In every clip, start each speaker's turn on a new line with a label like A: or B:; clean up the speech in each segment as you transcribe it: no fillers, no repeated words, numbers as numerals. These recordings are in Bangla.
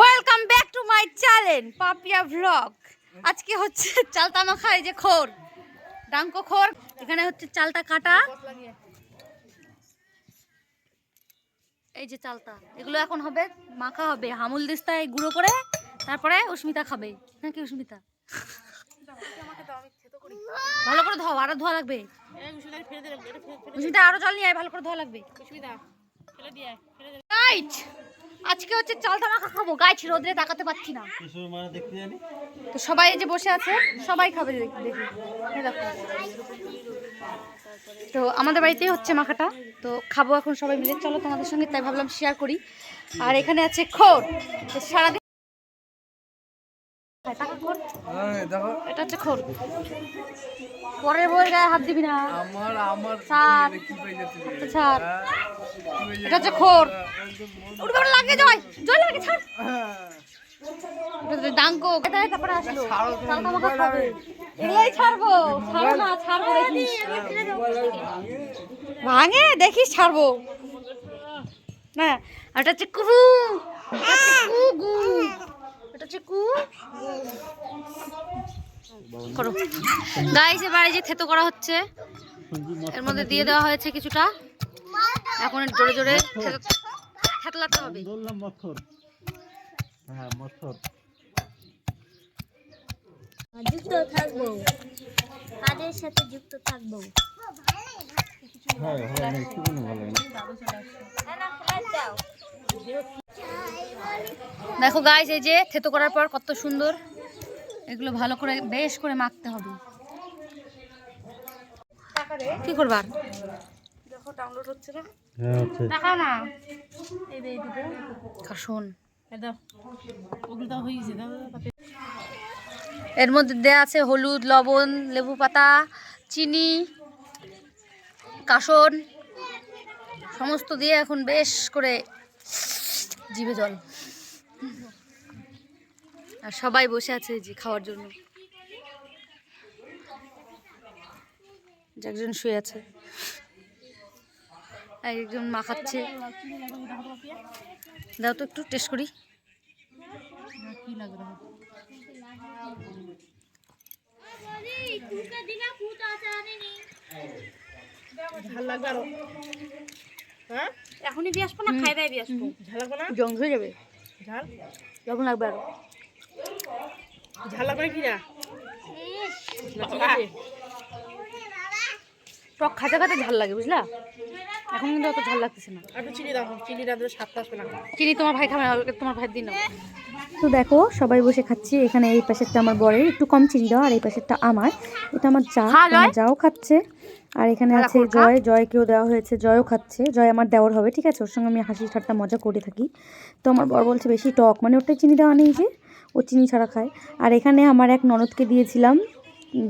A: Welcome back to my channel Papiya vlog. আজকে হচ্ছে চালতা মাখা, এই যে খোর ডাঙ্কো খোর, এখানে হচ্ছে চালটা কাটা, এই যে চালতা, এগুলো এখন হবে মাখা হবে হামুল দিস্তায় গুঁড়ো করে, তারপরে অস্মিতা খাবে নাকি? অস্মিতা ভালো করে ধোয়া, আরো ধোয়া লাগবে। অস্মিতা আরো জল নিয়ে আয়, ভালো করে ধোয়া লাগবে। গাইস আজকে হচ্ছে চালতা মাখা খাবো। গাইস রোদে তাকাতে পাচ্ছি না তো সবাই এই যে বসে আছে, সবাই খাবে দেখি। এই দেখো, তো আমাদের বাড়িতেই হচ্ছে মাখাটা, তো খাবো এখন সবাই মিলে। চলো তোমাদের সঙ্গে তাই ভাবলাম শেয়ার করি। আর এখানে আছে খোর, সারাদিন এটা হচ্ছে খোর। পরের বইয়ের গায়ে হাত দিবি না। এটা হচ্ছে খোর, লাগে জয় জয় লাগে ছাড়। ডাঙ্কো তারপরে আসলো চালতা মাখা খাবে, এগুলাই ছাড়বো, ছাড়ো না, ছাড়বো দেখিস, ভাঙে দেখিস ছাড়বো না। এটা হচ্ছে কুহু, এটা হচ্ছে কু করো। গাইস এবারে যে থেতো করা হচ্ছে, এর মধ্যে দিয়ে দেওয়া হয়েছে কিছুটা, এখন জোরে জোরে থেতলাতে হবে।
B: যুক্ত থাকবো, কাজের সাথে যুক্ত থাকবো।
A: দেখো গাইস এই যে থেতো করার পর কত সুন্দর, এগুলো ভালো করে বেশ করে মাখতে হবে। কি করবা? দেখো ডাউনলোড হচ্ছে না, টাকা না এই দে দিতে কাশন দাও, ওগুলো তো হইছে দাও। এর মধ্যে দেয়া আছে হলুদ, লবণ, লেবু পাতা, চিনি, কাশন সমস্ত দিয়ে এখন বেশ করে জিভে জল। আর সবাই বসে আছে যে খাওয়ার জন্য, একজন শুয়ে আছে, একজন মাখাচ্ছে। দাও তো একটু টেস্ট করি কি লাগে। ঝাল লাগবে আরো, হ্যাঁ এখনই দিয়ে আসবো না, খাই দাই দিয়ে আসবো। ঝাল লাগবে না, জং হয়ে যাবে। ঝাল লবণ লাগবে আরো, ঝাল লাগবে কি না? টক খাতে খাতে ঝাল লাগে বুঝলা, এখন কিন্তু অত ঝাল লাগতেছে না। একটু চিনি দাও, চিনি দাও, স্বাদটা আসবে না। চিনি তোমার ভাই খাবে, তোমার ভাই দিন।
C: তো দেখো সবাই বসে খাচ্ছি, এখানে এই পাশেরটা আমার বরের, একটু কম চিনি দাও, আর এই পাশেরটা আমার, এটা আমার যা, আমার যাও খাচ্ছে। আর এখানে আছে জয়, জয়কেও দেওয়া হয়েছে, জয়ও খাচ্ছে। জয় আমার দেওর হবে, ঠিক আছে, ওর সঙ্গে আমি হাসি ঠাট্টা মজা করে থাকি। তো আমার বর বলছে বেশি টক, মানে ওটাই চিনি দেওয়া নেই, যে ও চিনি ছাড়া খায়। আর এখানে আমার এক ননদকে দিয়েছিলাম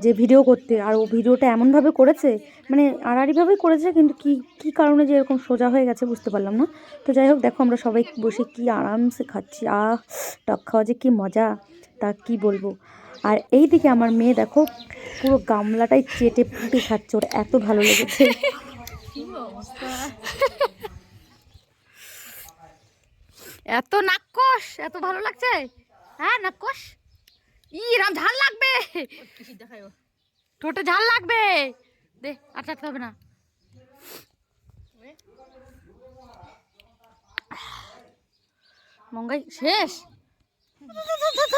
C: যে ভিডিও করতে, আর ও ভিডিওটা এমনভাবে করেছে, মানে আড়াআড়িভাবেই করেছে, কিন্তু কি কারণে যে এরকম সোজা হয়ে গেছে বুঝতে পারলাম না। তো যাই হোক, দেখো আমরা সবাই বসে কি আরামসে খাচ্ছি, টক খাওয়া যে কি মজা তা কি বলবো। আর এই দিকে আমার মেয়ে দেখো পুরো গামলাটাই চেটে পুটে খাচ্ছে, ওর এত ভালো লেগেছে।
A: এত নাককস, এত ভালো লাগছে, হ্যাঁ নাককস। রাম ঝাল লাগবে, ঠোঁটে ঝাল লাগবে, দে আর চাটতে হবে না। মঙ্গাই শেষ।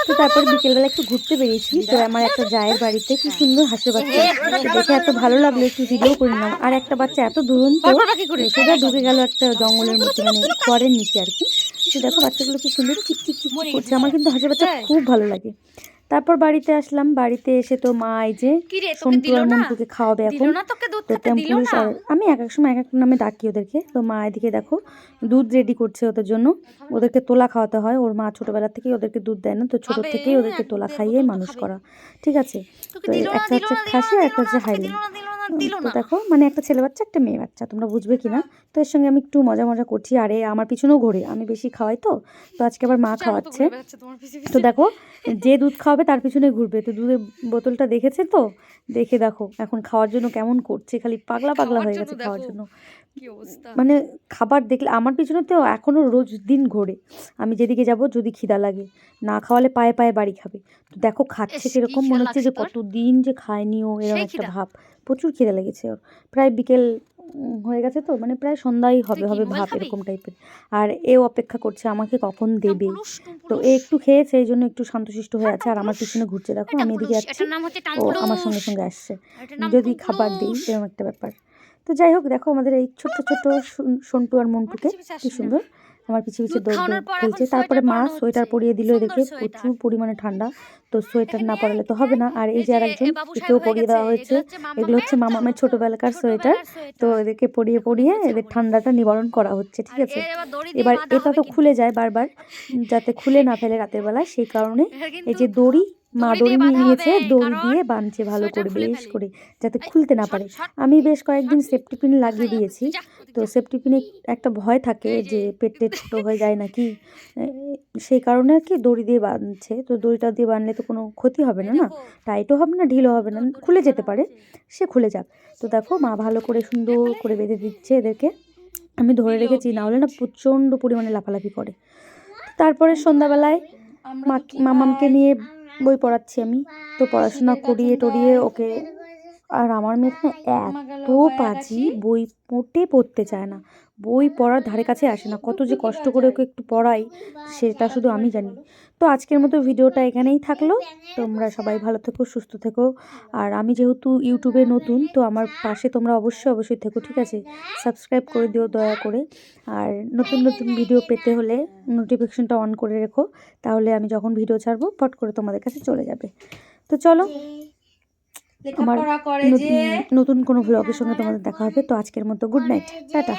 C: তো তারপর বিকেলবেলা একটু ঘুরতে বেরিয়েছি, তো আমার একটা জায়ের বাড়িতে কি সুন্দর হাঁসের বাচ্চা দেখে এত ভালো লাগলো, একটু ভিডিও করে নিলাম। আর একটা বাচ্চা এত দুরন্ত, সোজা ঢুকে গেল একটা জঙ্গলের মধ্যে, মানে খড়ের নিচে আর কি। তো দেখো বাচ্চাগুলো কি সুন্দর চিকচিক চিকচিক করছে, আমার কিন্তু হাঁসের বাচ্চা খুব ভালো লাগে। তারপর বাড়িতে আসলাম, বাড়িতে এসে তো মা এই যে সন্টু আর মন্টুকে খাওয়াবে এখন। তো টেম্পুলিশ আর আমি এক এক সময় এক এক নামে ডাকি ওদেরকে। তো মা এদিকে দেখো দুধ রেডি করছে ওদের জন্য, ওদেরকে তোলা খাওয়াতে হয়। ওর মা ছোটবেলা থেকেই ওদেরকে দুধ দেয় না, তো ছোট থেকেই ওদেরকে তোলা খাইয়ে মানুষ করা, ঠিক আছে। তো একটা হচ্ছে খাসি আর একটা হচ্ছে হাইল্যান্ড। তো দেখো মানে একটা ছেলে বাচ্চা একটা মেয়ে বাচ্চা, তোমরা বুঝবে কিনা। তো এর সঙ্গে আমি একটু মজা করছি, আরে আমার পিছনেও ঘোরে, আমি বেশি খাওয়াই তো আজকে আবার মা খাওয়াচ্ছে। তো দেখো যে দুধ খাওয়াবে তার পিছনে ঘুরবে, তো দুধের বোতলটা দেখেছে, তো দেখে দেখো এখন খাওয়ার জন্য কেমন করছে, খালি পাগলা পাগলা হয়ে গেছে খাওয়ার জন্য। মানে খাবার দেখলে আমার পিছনেতেও এখনও রোজ দিন ঘোরে। আমি যেদিকে যাব যদি খিদা লাগে, না খাওয়ালে পায়ে পায়ে বাড়ি খাবে। তো দেখো খাচ্ছে কিরকম, মনে হচ্ছে যে কতদিন যে খায়নি ও, এরকম একটা ভাব। প্রচুর খিদা লেগেছে ওর। প্রায় বিকেল হয়ে গেছে, তো মানে প্রায় সন্ধ্যাই হবে হবে ভাব এরকম টাইপের। আর এও অপেক্ষা করছে আমাকে কখন দেবে। তো এ একটু খেয়েছে, এই জন্য একটু শান্তশিষ্ট হয়ে আছে। আর আমার পিছনে ঘুরছে, দেখো আমি এদিকে যাচ্ছি ও আমার সঙ্গে সঙ্গে আসছে, যদি খাবার দিই, এরকম একটা ব্যাপার। তো যাই হোক, দেখো আমাদের এই ছোট্ট ছোট্ট সন্টু আর মন্টুকে কি সুন্দর আমার পিছিয়ে পিছিয়ে দৌড় খেলছে। তারপরে মা সোয়েটার পরিয়ে দিল এদেরকে, প্রচুর পরিমাণে ঠান্ডা, তো সোয়েটার না পরালে তো হবে না। আর এই যে আরেকজন, একেও পরিয়ে দেওয়া হয়েছে। এগুলো হচ্ছে মামামের ছোটবেলাকার সোয়েটার, তো এদেরকে পরিয়ে পরিয়ে এদের ঠান্ডাটা নিবারণ করা হচ্ছে, ঠিক আছে। এবার এটা তো খুলে যায় বারবার, যাতে খুলে না ফেলে রাতের বেলা, সেই কারণে এই যে দড়ি, মা দড়ি নিয়ে নিয়েছে, দড়ি দিয়ে বাঁধছে ভালো করে, বেশ করে, যাতে খুলতে না পারে। আমি বেশ কয়েকদিন সেফটি পিন লাগিয়ে দিয়েছি। তো সেফটি পিনে একটা ভয় থাকে যে পেটে ছোটো হয়ে যায় নাকি, সেই কারণে আর কি দড়ি দিয়ে বাঁধছে। তো দড়িটা দিয়ে বাঁধলে তো কোনো ক্ষতি হবে না, না টাইটও হবে না, ঢিলও হবে না, খুলে যেতে পারে, সে খুলে যাক। তো দেখো মা ভালো করে সুন্দর করে বেঁধে দিচ্ছে এদেরকে। আমি ধরে রেখেছি, না হলে না প্রচণ্ড পরিমাণে লাফালাফি করে। তারপরে সন্ধ্যাবেলায় মামামকে নিয়ে বই পড়াচ্ছি আমি, তো পড়াশোনা করিয়ে টরিয়ে ওকে। আর আমার মেয়ে না এত পাজি, বই মোটে পড়তে চায় না, বই পড়ার ধারে কাছে আসে না। কত যে কষ্ট করে ওকে একটু পড়াই সেটা শুধু আমি জানি। তো আজকের মতো ভিডিওটা এখানেই থাকলো। তোমরা সবাই ভালো থেকো, সুস্থ থেকো। আর আমি যেহেতু ইউটিউবে নতুন, তো আমার পাশে তোমরা অবশ্যই থেকো, ঠিক আছে। সাবস্ক্রাইব করে দিও দয়া করে। আর নতুন নতুন ভিডিও পেতে হলে নোটিফিকেশনটা অন করে রেখো, তাহলে আমি যখন ভিডিও ছাড়বো পট করে তোমাদের কাছে চলে যাবে। তো চলো, আমার নতুন কোনো ভ্লগের সঙ্গে তোমাদের দেখা হবে। তো আজকের মতো গুড নাইট, টাটা।